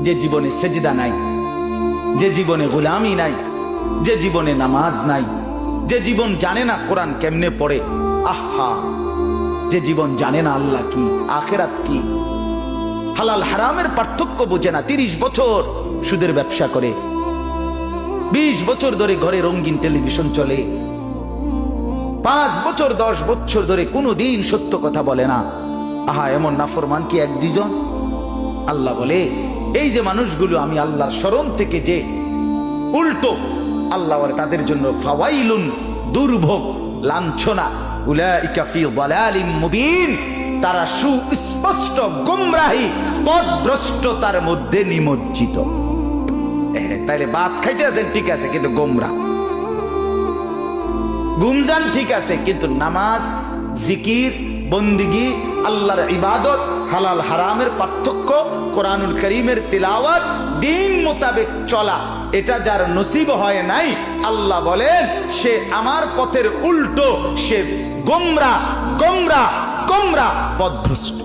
যে জীবনে সেজদা নাই, যে জীবনে গোলামি নাই, যে জীবনে নামাজ নাই, যে জীবন জানে না কোরআন কেমনে পড়ে, আহা, যে জীবন জানে না আল্লাহ কি, আখিরাত কি, হালাল হারামের পার্থক্য বোঝে না। 30 বছর সুদের ব্যবসা করে, 20 বছর ধরে ঘরে রঙিন টেলিভিশন চলে, 5 বছর 10 বছর ধরে কোনোদিন সত্য কথা বলে না। আহা, এমন নাফরমান কি 1-2 জন? আল্লাহ বলে এই যে মানুষগুলো আমি আল্লাহর স্মরণ থেকে যে উল্টো, আল্লাহ বলে তাদের জন্য ফাওয়াইলুন, দুর্ভোগ, লাঞ্ছনা, উলাইকা ফি যালালিম মুবিন, তারা সুস্পষ্ট গোমরাহি পথভ্রষ্টতার মধ্যে নিমজ্জিত। তাইলে ভাত খাইতে আছেন ঠিক আছে, কিন্তু গোমরা, গুমজান ঠিক আছে, কিন্তু নামাজ, জিকির, বন্দিগি, আল্লাহর ইবাদত, হালাল হারামের পার্থক্য, কোরআনুল কারীমের তিলাওয়াত, দিন মোতাবেক চলা, এটা যার নসিব হয় নাই, আল্লাহ বলেন সে আমার পথের উল্টো, সে গোমরা গোমরা গোমরা পথভ্রষ্ট।